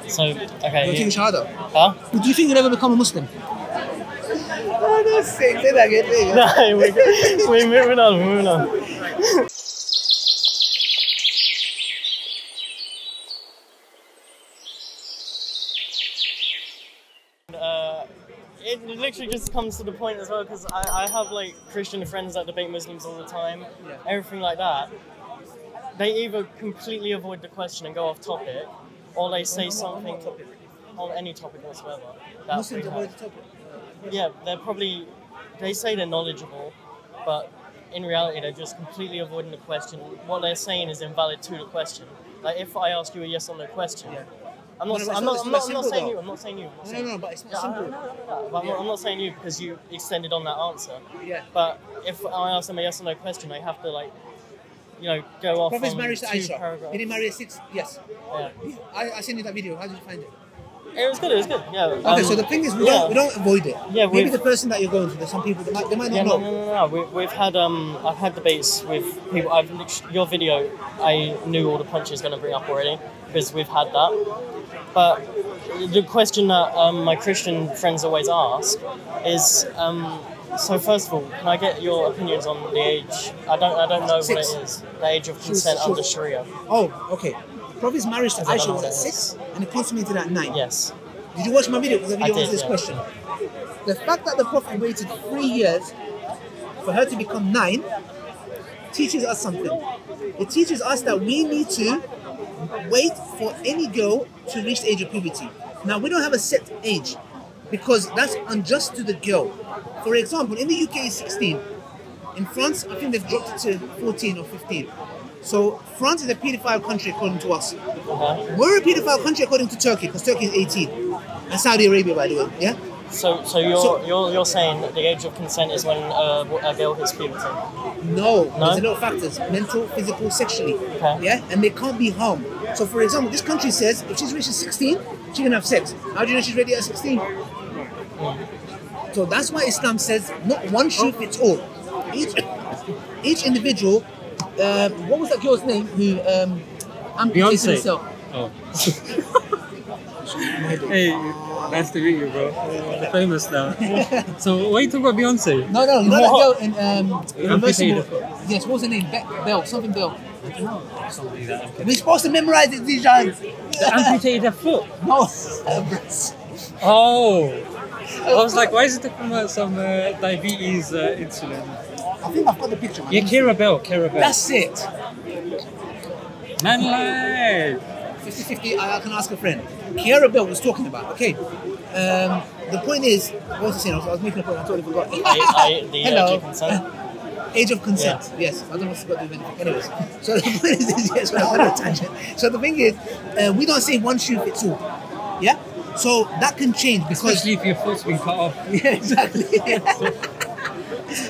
So, okay. You're taking Shahada? Huh? Do you think you'll ever become a Muslim? Oh, that's sick. Say that again. No, we're moving on, we're moving on. It literally just comes to the point as well, because I have like Christian friends that debate Muslims all the time, everything like that. They either completely avoid the question and go off topic, or they say something on any topic whatsoever. Muslims avoid the topic? Yeah, they say they're knowledgeable, but in reality they're just completely avoiding the question. What they're saying is invalid to the question. Like if I ask you a yes or no question, I'm not saying you. No, but it's not simple. But I'm not saying you because you extended on that answer. Yeah. But if I ask them a yes or no question, I have to go off. Prophet's on marriage to 2 Aisha. paragraphs. Did he marry a 6? Yes. Yeah. I sent you that video. How did you find it? It was good. Yeah. Okay, so the thing is, we don't avoid it. Yeah. Maybe the person that you're going to, there's some people that they might not know. No. We've had I've had debates with people. Your video, I knew all the punches going to bring up already because we've had that. But the question that my Christian friends always ask is, so first of all, can I get your opinions on the age? I don't know 6. What it is. The age of consent under Sharia. Oh, okay. Prophet's marriage to Aisha was at 6 and it consummated at 9. Yes. Did you watch my video? Because the video answers this question. The fact that the Prophet waited 3 years for her to become 9 teaches us something. It teaches us that we need to wait for any girl to reach the age of puberty. Now, we don't have a set age because that's unjust to the girl. For example, in the UK it's 16. In France, I think they've dropped it to 14 or 15. So France is a paedophile country according to us. We're a paedophile country according to Turkey because Turkey is 18. And Saudi Arabia, by the way, yeah? So you're saying that the age of consent is when a girl hits puberty? No, there's a lot of factors: mental, physical, sexually. Okay. Yeah, and they can't be harmed. So, for example, this country says if she's reached 16, she can have sex. How do you know she's ready at 16? So that's why Islam says not one shoe fits all. Each individual. What was that girl's name who amputated herself? Oh. Hey, nice to meet you, bro. You're famous now. So, why are you talking about Beyonce? No, you know that girl in Reversible. Yes, what was her name? Bell, something Bell. We're supposed to memorize it, these giants. They amputated her foot? No, Oh. I was like, why is it talking about some diabetes insulin? I think I've got the picture, man. Yeah, Kira Bell. That's it. Man live. 50-50, I can ask a friend. Kiara Bell was talking about, okay. The point is, what was I saying? I was making a point, I totally forgot. Hello. Age of consent? Age of consent, yes. I don't know what's got to do with anything. Anyways, so the point is, yes, we're on a tangent. So the thing is, we don't say one shoe fits all. Yeah? So that can change because... Especially if your foot's been cut off. Yeah, exactly.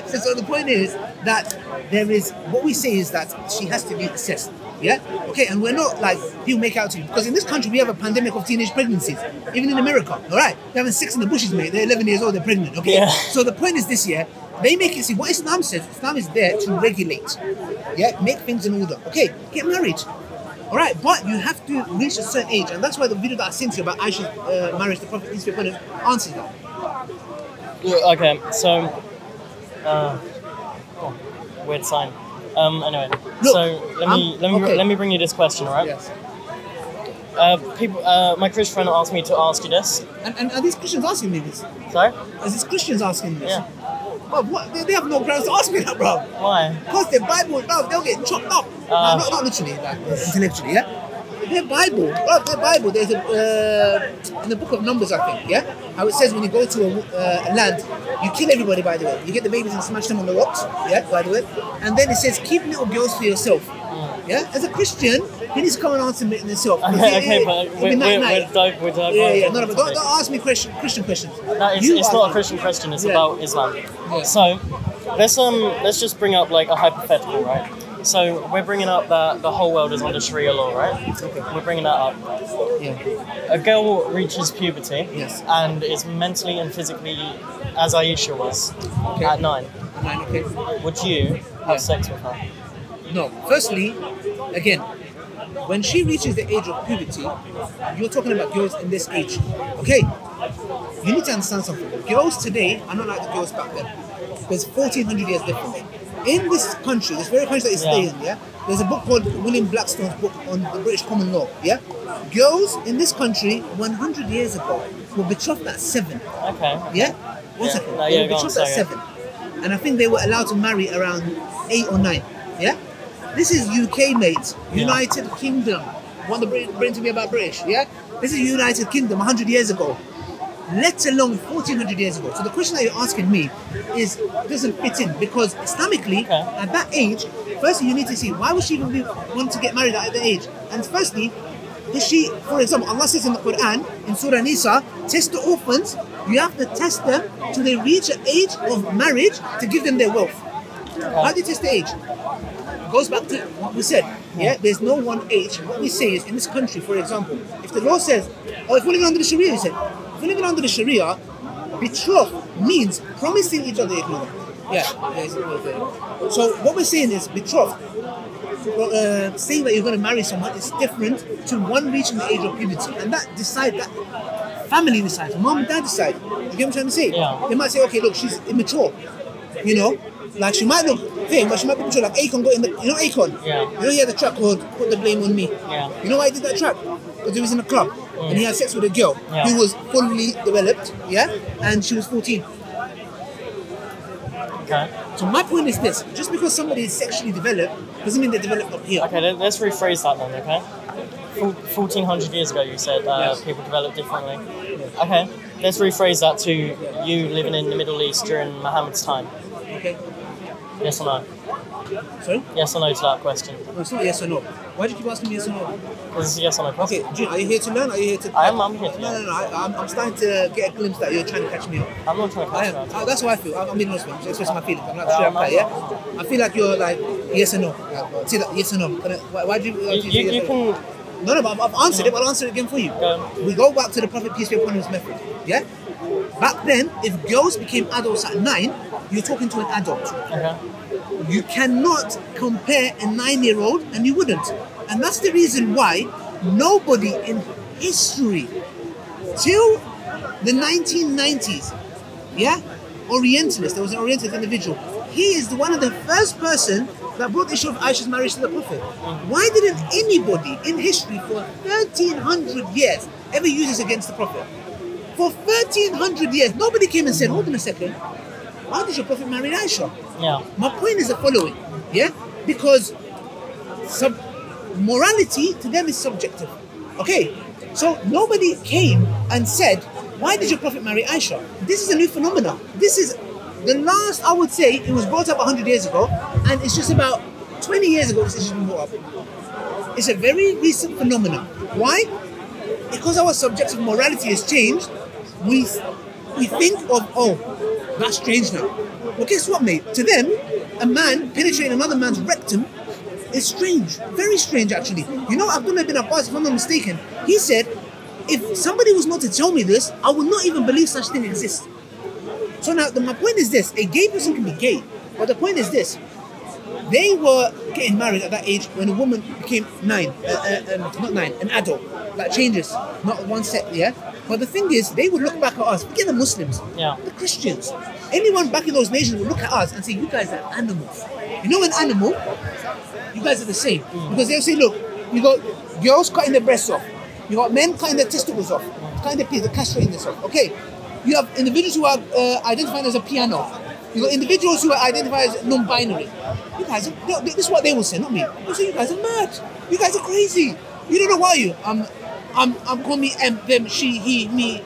So the point is that there is, what we say is that she has to be assessed. Yeah? Okay, and we're not like people make out to you. Because in this country, we have a pandemic of teenage pregnancies. Even in America, all right? They're having 6 in the bushes, mate. They're 11 years old, they're pregnant, okay? Yeah. So the point is this year, they make it see what Islam says. Islam is there to regulate. Yeah? Make things in order. Okay, get married. All right, but you have to reach a certain age. And that's why the video that I sent you about Aisha's marriage to the Prophet answers that. Okay, so... weird sign. Anyway, look, so let me bring you this question, all right? Yes. My Christian friend asked me to ask you this. And are these Christians asking me this? Sorry? Are these Christians asking this? Yeah. Bro, what? They have no grounds to ask me that, bro. Why? Because their Bible, bro, they'll get chopped up. No, not literally, like intellectually, yeah? Their Bible, there's in the book of Numbers, I think, yeah? How it says when you go to a land, you kill everybody, by the way. You get the babies and smash them on the rocks, yeah, by the way. And then it says, keep little girls for yourself. Yeah? As a Christian, he needs to come and answer it himself. Okay, but we're diving. Yeah. No, but don't ask me Christian questions. It's not a Christian question, it's about Islam. Yeah. So, let's just bring up like a hypothetical, right? So we're bringing up that the whole world is under Sharia law, right? Okay. We're bringing that up. Yeah. A girl reaches puberty, yes, and is mentally and physically as Aisha was at 9. Would you have sex with her? No. Firstly, again, when she reaches the age of puberty, you're talking about girls in this age. Okay? You need to understand something. Girls today are not like the girls back then. There's 1400 years difference. In this country, this very country that you stay in, yeah, there's a book called William Blackstone's book on the British common law, yeah? Girls in this country 100 years ago were betrothed at 7. Okay. Yeah? One second. No, They yeah, were go on, betrothed at sorry. 7. And I think they were allowed to marry around 8 or 9. Yeah? This is UK, mate. United Kingdom. Want to bring to me about British, yeah? This is United Kingdom 100 years ago. Let alone 1400 years ago. So the question that you're asking me doesn't fit in, because Islamically, at that age, firstly you need to see why would she even want to get married at that age? And firstly, is she, for example, Allah says in the Quran, in Surah Nisa, test the orphans. You have to test them till they reach an age of marriage to give them their wealth. How do you test the age? It goes back to what we said. Yeah, there's no one age. What we say is, in this country, for example, if the law says, oh, if we're living under the Sharia, you said, if we're living under the Sharia, betroth means promising each other agreement. Yeah. So what we're saying is betrothed. Saying that you're going to marry someone is different to one reaching the age of puberty, and that family decides, mom and dad decide. You get what I'm trying to say? Yeah. They might say, okay, look, she's immature, you know, like she might look thin, but she might be mature. Like Akon got in the, you know Akon? Yeah. You know he had a track called "Put the Blame on Me." Yeah. You know why he did that track? Because he was in a club and he had sex with a girl who was fully developed, yeah, and she was 14. Okay. So my point is this: just because somebody is sexually developed doesn't mean they're developed up here. Okay, let's rephrase that then, okay? 1400 years ago you said people developed differently. Okay, let's rephrase that to you living in the Middle East during Muhammad's time. Okay. Yes or no? Sorry? Yes or no to that question? No, it's not yes or no. Why do you keep asking me yes or no? Because it's a yes or no question. Okay, June, are you here to learn? Are you here to... I'm here to learn. No. I'm starting to get a glimpse that you're trying to catch me up. I'm not trying to catch you out. That's how I feel. I'm being honest, man. Just expressing my feelings. I'm not sure about it, yeah? I feel like you're like, yes or no. See that, yes or no. Why do you say You yes or no? can... No, but I've answered it, but I'll answer it again for you. We go back to the Prophet, peace be upon his method, yeah? Back then, if girls became adults at 9, you're talking to an adult. Okay. You cannot compare a 9-year-old, and you wouldn't. And that's the reason why nobody in history, till the 1990s, yeah, Orientalist, there was an Orientalist individual, he is one of the first person that brought the issue of Aisha's marriage to the Prophet. Why didn't anybody in history for 1300 years ever use this against the Prophet? For 1300 years, nobody came and said, hold on a second, why did your Prophet marry Aisha? Yeah. My point is the following, yeah? Because morality to them is subjective. Okay, so nobody came and said, why did your Prophet marry Aisha? This is a new phenomenon. This is the last, I would say, it was brought up 100 years ago, and it's just about 20 years ago this has been brought up. It's a very recent phenomenon. Why? Because our subjective morality has changed, we think of, oh, that's strange now. Well, guess what, mate? To them, a man penetrating another man's rectum is strange. Very strange, actually. You know, Abdullah bin Abbas, if I'm not mistaken, he said, if somebody was not to tell me this, I would not even believe such thing exists. So now, my point is this. A gay person can be gay. But the point is this. They were getting married at that age when a woman became an adult. That changes. Not one set, yeah? But the thing is, they would look back at us. Forget the Muslims. Yeah. The Christians. Anyone back in those nations would look at us and say, you guys are animals. You know an animal? You guys are the same. Because they'll say, look, you got girls cutting their breasts off. You got men cutting their testicles off. Cutting their penis, castrating themselves. Okay. You have individuals who are identified as a piano. You got individuals who are identified as non-binary. You guys are, this is what they will say, not me. They'll say, you guys are mad. You guys are crazy. You don't know why you. I'm call me them, she, he, me.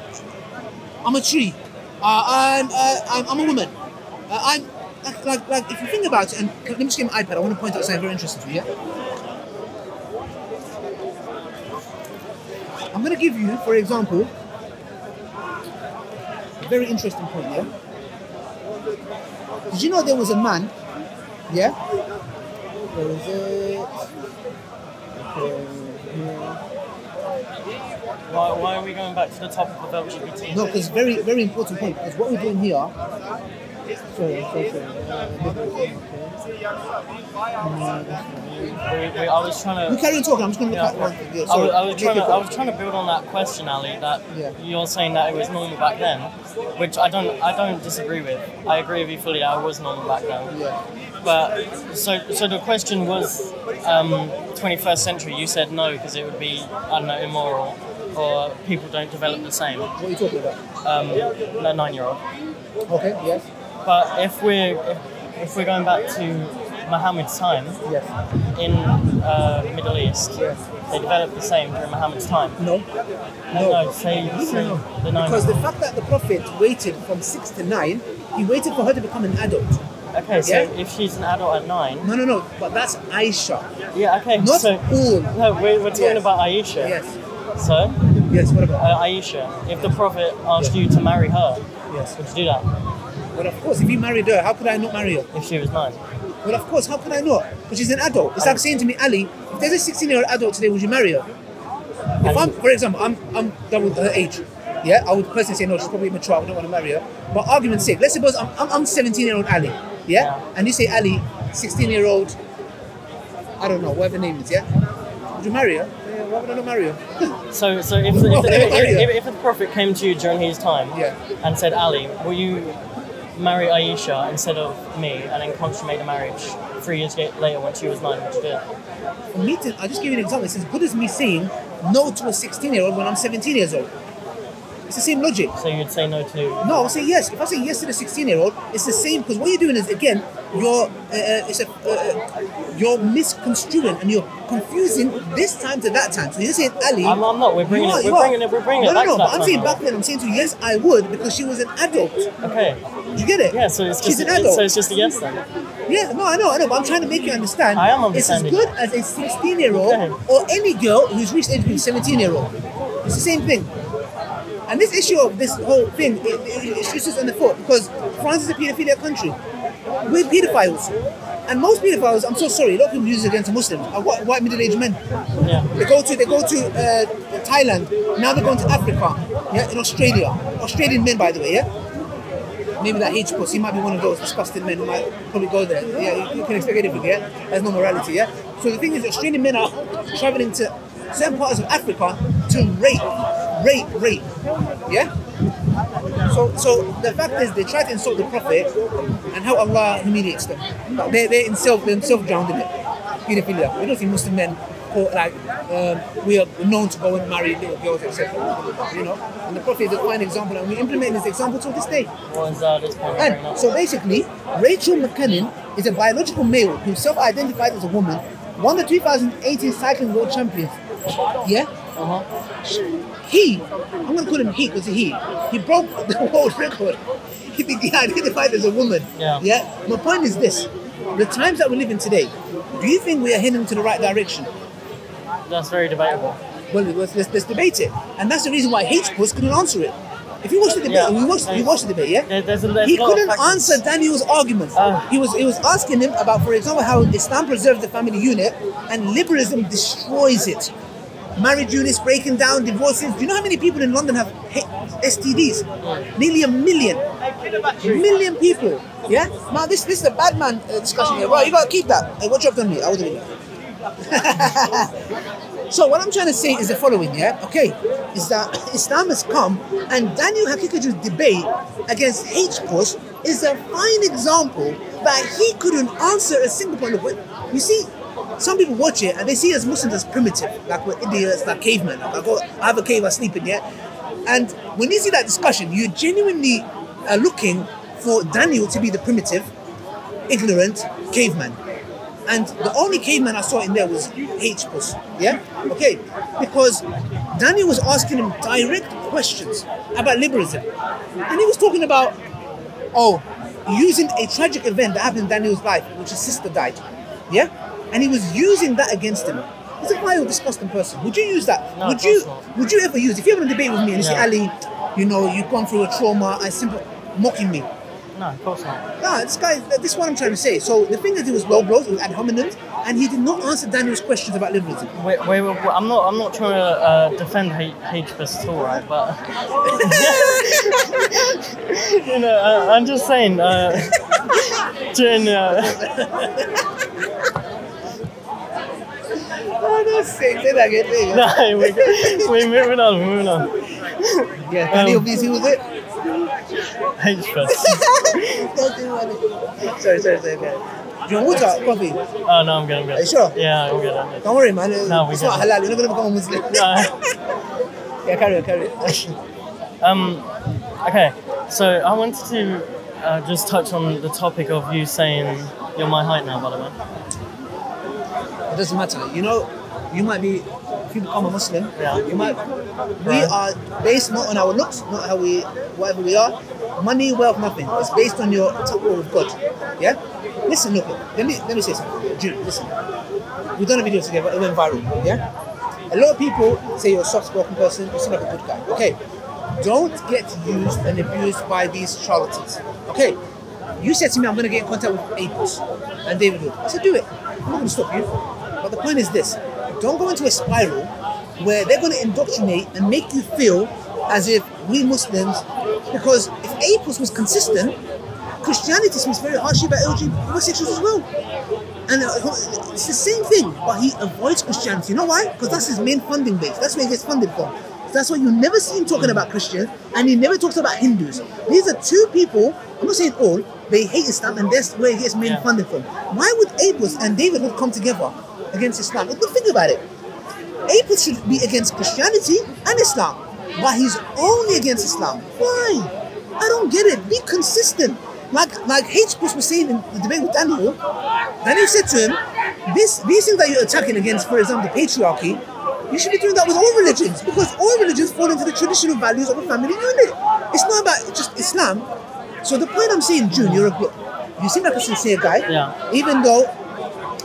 I'm a tree. I'm a woman. I'm like if you think about it, and let me just get my iPad. I want to point out something very interesting to you. Yeah? I'm going to give you, for example, a very interesting point. Yeah. Did you know there was a man? Yeah. Where is it? Why are we going back to the topic of LGBT? No, because very, very important point. Because what we're doing here Sorry. I was trying You to. carry on talking. I'm just going to look at one thing. Yeah, sorry. I was trying to build on that question, Ali. That you're saying that it was normal back then, which I don't disagree with. I agree with you fully that it was normal back then. Yeah. But so the question was 21st century. You said no because it would be, I don't know, immoral, or people don't develop the same. What are you talking about? A 9-year-old. Okay. Yes. But if we're going back to Muhammad's time, Yes. in Middle East, they developed the same during Muhammad's time. No. No, say the 9. Because the fact that the Prophet waited from 6 to 9, he waited for her to become an adult. Okay, so if she's an adult at 9. No. But that's Aisha. Yeah. Okay. Not so all. no, we're talking about Aisha. Yes. So. Yes. What about? Aisha, if the Prophet asked you to marry her, Yes. would you do that? Well, of course. If you married her, how could I not marry her? If she was 9? Well, of course. How could I not? Because she's an adult. It's like saying to me, Ali, if there's a 16-year-old adult today, would you marry her? If I'm, for example, I'm done with her age. Yeah, I would personally say no. She's probably mature. I don't want to marry her. But argument's sake, let's suppose I'm 17-year-old Ali. Yeah? And you say Ali, 16-year-old, I don't know, whatever name is, yeah? Would you marry her? Yeah, why would I not marry her? So if the Prophet came to you during his time and said, Ali, will you marry Aisha instead of me and then consummate the marriage 3 years later when she was 9, would you do it? For me to, I'll just give you an example. It's as good as me saying no to a 16-year-old when I'm 17 years old. It's the same logic. So you'd say no to... No, I'll say yes. If I say yes to the 16-year-old, it's the same, because what you're doing is, again, you're misconstruing and you're confusing this time to that time. So you're saying, Ali... I'm not. We're bringing it back to that but I'm saying time. back then, I'm saying to you, yes, I would, because she was an adult. Okay. Do you get it? Yeah, so it's She's just an adult. so it's just a yes then. Yeah, no, I know, but I'm trying to make you understand. I am understanding. It's as good as a 16-year-old or any girl who's reached age group 17-year-old. It's the same thing. And this issue of this whole thing, it shoots us in the foot, because France is a paedophilia country. We're paedophiles. And most paedophiles, I'm so sorry, a lot of people use it against Muslims, are white middle-aged men. Yeah. They go to Thailand, now they're going to Africa, in Australia. Australian men, by the way, Maybe that H-Puss, he might be one of those disgusting men who might probably go there. Yeah, you can expect anything, There's no morality, So the thing is, Australian men are travelling to certain parts of Africa to rape. So the fact is, they try to insult the Prophet and how Allah humiliates them. They themselves drowned in it. Pedophilia. We don't see Muslim men we are known to go and marry little girls, etc. And the Prophet is a fine example, and we implement this example to this day. What is this point? And so basically, Rachel McKinnon is a biological male who self-identified as a woman, won the 2018 cycling world champions. I'm going to call him he because he broke the world record. He identified as a woman. My point is this: the times that we live in today, do you think we are heading to the right direction? That's very debatable. Well, let's debate it, and that's the reason why H-Puss couldn't answer it. If you watch the debate, we watched the debate, he couldn't answer Daniel's argument. He was asking him about, for example, how Islam preserves the family unit and liberalism destroys it. Marriage units breaking down, divorces. Do you know how many people in London have STDs? Nearly 1 million. 1 million people. Now this is a bad man discussion here. Well, you gotta keep that. Hey, what you have done me? I would do it. So what I'm trying to say is the following, is that Islam has come, and Daniel Hakikaju's debate against H-Puss is a fine example that he couldn't answer a single point of it. You see, some people watch it and they see us Muslims as primitive, like we're idiots, like cavemen. I have a cave, I sleep in, And when you see that discussion, you genuinely are looking for Daniel to be the primitive, ignorant caveman. And the only caveman I saw in there was H-Puss, because Daniel was asking him direct questions about liberalism. And he was talking about, using a tragic event that happened in Daniel's life, which his sister died, And he was using that against him. He's a vile, disgusting person. Would you use that? No, would you ever use, if you're having a debate with me and you say, Ali, you've gone through a trauma, and simply mocking me. No, of course not. No, this is what I'm trying to say. So the thing is, it was low blows, it was ad hominem, and he did not answer Daniel's questions about liberalism. Wait, I'm not trying to defend HBAS at all, right? But you know, I'm just saying. During say that again. No, we're moving on. Yeah, Daniel BC was it? HBAS. Sorry. Okay. Do you want water? Coffee? Oh no, I'm good. Are you sure? Yeah, I'm good. Don't worry, man. No, it's not halal. You're not gonna become a Muslim. Yeah, carry on. Okay, so I wanted to just touch on the topic of you saying you're my height now, by the way. It doesn't matter. You know, you might be, if you become a Muslim, you might, we are based not on our looks, not how we, whatever we are, money, wealth, nothing. It's based on your taqwa with God. Yeah? Listen, look, let me say something. Jude, listen. We've done a video together, it went viral. Yeah? A lot of people say you're a soft-spoken person, you seem like a good guy. Okay. Don't get used and abused by these charlatans. Okay, you said to me, I'm going to get in contact with ABCDawah and David Wood. I said, do it. I'm not going to stop you. But the point is this. Don't go into a spiral where they're going to indoctrinate and make you feel as if we Muslims, because if ABCDawah was consistent, Christianity speaks very harshly about LGBT homosexuals as well. And it's the same thing, but he avoids Christianity. You know why? Because that's his main funding base. That's where he gets funded from. That's why you never see him talking about Christians, and he never talks about Hindus. These are two people, I'm not saying all, they hate Islam, and that's where he gets main funding from. Why would ABCDawah and David Wood come together against Islam? But think about it. ABCDawah should be against Christianity and Islam, but he's only against Islam. Why? I don't get it. Be consistent. Like HBAS was saying in the debate with Daniel said to him, these things that you're attacking against, for example, patriarchy, you should be doing that with all religions, because all religions fall into the traditional values of a family unit. It's not about just Islam. So the point I'm saying, June, you seem like a sincere guy. Yeah. Even though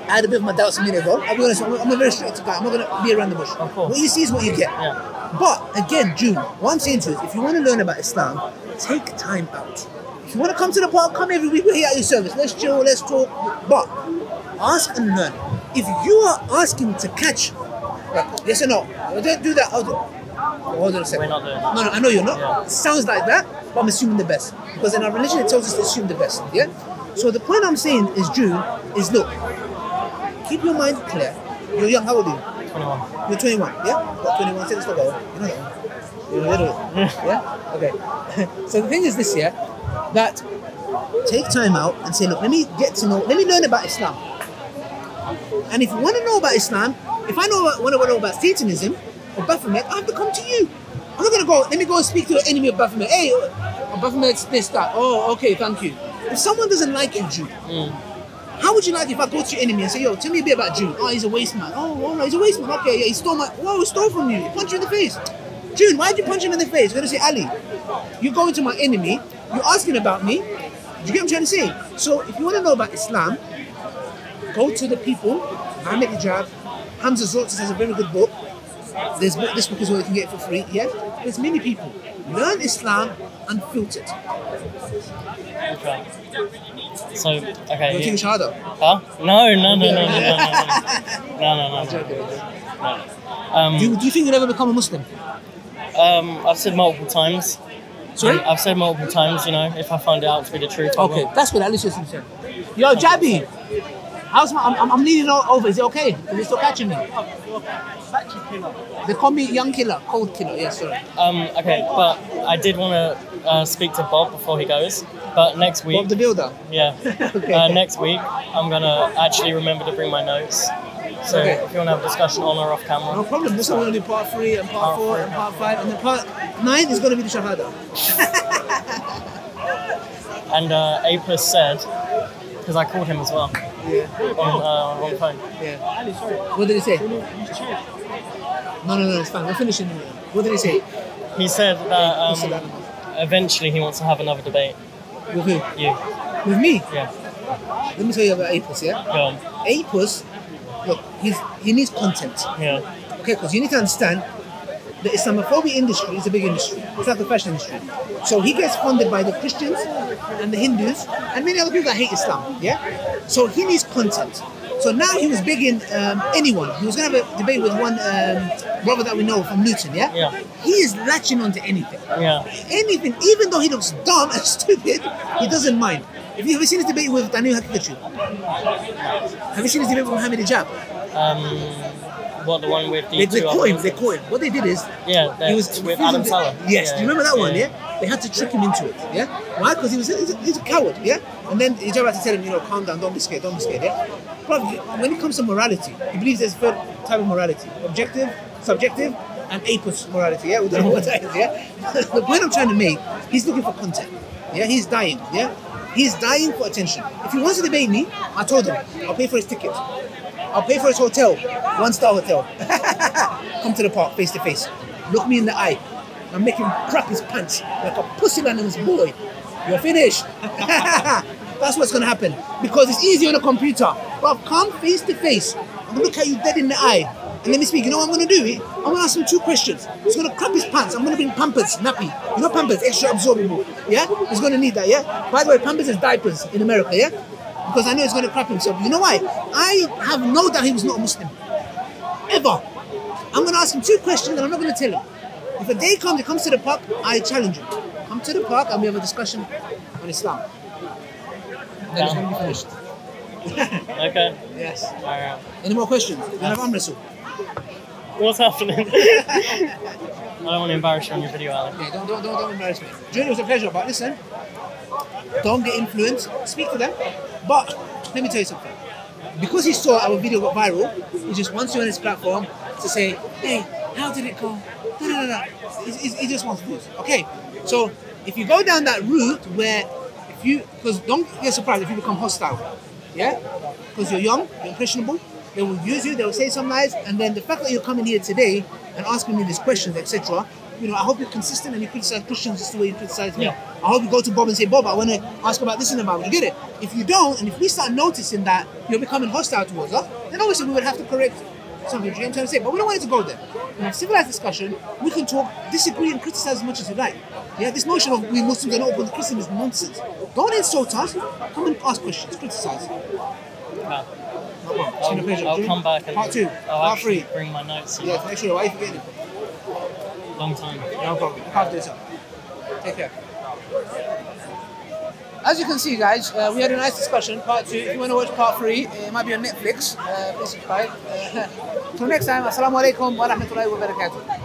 I had a bit of my doubts a minute ago. I'll be honest, I'm a very straight guy. I'm not going to be around the bush. Of course. What you see is what you get. Yeah. But again, June, what I'm saying to you is, if you want to learn about Islam, take time out. If you want to come to the park, come every week. We're here at your service. Let's chill, let's talk. But ask and learn. If you are asking to catch, yes or no? Don't do that. Hold on a second. We're not doing No, I know you're not. Yeah. It sounds like that, but I'm assuming the best. Because in our religion, it tells us to assume the best. Yeah? So the point I'm saying is, June, is look, keep your mind clear. You're young, how old are you? 21. You're 21, yeah? Got 21, say this to go. You know that one? You're a little, yeah? Okay. So the thing is this, yeah? That take time out and say, look, let me learn about Islam. And if you want to know about Islam, if I want to know about Satanism or Baphomet, I have to come to you. I'm not going to go, let me go and speak to the enemy of Baphomet. Hey, Baphomet's this, that. Oh, okay, thank you. If someone doesn't like you, Jude, how would you like if I go to your enemy and say, yo, tell me a bit about Jude? Oh, he's a waste man. Oh, all right, he's a waste man. Okay, yeah, he stole he stole from you. He punched you in the face. June, why did you punch him in the face? You're going to say, Ali, you're going to my enemy, you're asking about me. Do you get what I'm trying to say? So if you want to know about Islam, go to the people. Muhammad Hijab, Hamza Zoltz has a very good book. This book is where you can get it for free. Yeah, there's many people. Learn Islam unfiltered. Okay. So, okay. You're taking Shahada? Huh? No. Do you think you'll ever become a Muslim? I've said multiple times. Sorry? I've said multiple times, you know, if I find it out to be the truth. I Okay, will. that's good. At least you're sincere. Yo, Jabby, I'm leaning over. Is it okay? Are you still catching me? They call me young killer, cold killer. Yeah, sorry. Okay, but I did want to speak to Bob before he goes. But next week, Bob the Builder. yeah, Okay. next week I'm gonna actually remember to bring my notes. So Okay. if you want to have a discussion on or off camera, No problem. This is going to be part 3 and part 4 and part 5, and then part 9 is going to be the Shahada. And Apis said, because I called him as well Yeah. on phone. Yeah. What did he say? No, it's fine. We're finishing. What did he say? He said that eventually he wants to have another debate. With who? You, With me? yeah, Let me tell you about Apis, yeah? go on. Apis, look, he needs content. Yeah, Okay, because you need to understand the Islamophobia industry is a big industry. It's like the fashion industry. So he gets funded by the Christians and the Hindus and many other people that hate Islam, yeah? So he needs content. So now he was begging anyone. He was going to have a debate with one brother that we know from Luton, yeah? Yeah. He is latching onto anything. Yeah. Anything, even though he looks dumb and stupid, he doesn't mind. Have you seen his debate with Daniel Hakikachu? Have you seen his debate with Mohammed Hijab? What, the one with the They two caught him. others? They caught him. What they did is, Yeah, he was with Adam Salah. Yes, Yeah, do you remember that one? yeah. Yeah, they had to trick him into it. Yeah, why? Because he's a coward. Yeah, and then Hijab had to tell him, calm down, don't be scared, don't be scared. Yeah, but when it comes to morality, he believes there's a third type of morality: objective, subjective, and apus morality. Yeah, we don't know what that is. Yeah, the point I'm trying to make, he's looking for content. Yeah, he's dying. Yeah, he's dying for attention. If he wants to debate me, I told him I'll pay for his ticket. I'll pay for his hotel, 1-star hotel. Come to the park face to face. Look me in the eye. I'm making him crap his pants like a pusillanimous boy. You're finished. That's what's gonna happen because it's easy on a computer. But come face to face. I'm gonna look at you dead in the eye and let me speak. You know what I'm gonna do? I'm gonna ask him 2 questions. He's gonna crap his pants. I'm gonna bring Pampers, nappy. You know Pampers, extra absorbable. Yeah? He's gonna need that. Yeah. By the way, Pampers is diapers in America. Yeah. Because I know he's going to crap himself. You know why? I have no doubt he was not a Muslim. Ever. I'm going to ask him 2 questions and I'm not going to tell him. If a day comes, he comes to the park, I challenge him. Come to the park and we have a discussion on Islam. And then it's going to be finished. Okay. Yes. Alright. Any more questions? You have arm wrestle. What's happening? I don't want to embarrass you on your video, Alan. Yeah, don't embarrass me. Junior, it was a pleasure, but listen, don't get influenced. Speak to them. But let me tell you something. Because he saw our video got viral, he just wants you on his platform to say, hey, how did it go? He just wants views. Okay, so if you go down that route where because don't get surprised if you become hostile. Yeah? Because you're young, you're impressionable, they will use you, they will say some lies, and then the fact that you're coming here today and asking me these questions, etc., I hope you're consistent and you criticize Christians just the way you criticize me. Yeah. I hope you go to Bob and say, Bob, I want to ask about this and about. You get it? If you don't, and if we start noticing that you're becoming hostile towards us, then obviously we would have to correct something. You know what I'm trying to say? But we don't want it to go there. In a civilized discussion, we can talk, disagree, and criticize as much as we like. Yeah, this notion of we Muslims are not open to Christian is nonsense. Don't insult us. Come and ask questions, criticize. No. I'll come back and part 2, I'll part actually 3. bring my notes. Yeah, make sure. Why are you forgetting? Long time. No problem. Look after yourself. Take care. As you can see, guys, we had a nice discussion, part 2. If you want to watch part 3, it might be on Netflix. Please subscribe. Till next time, assalamu alaikum wa rahmatullahi wa barakatuh.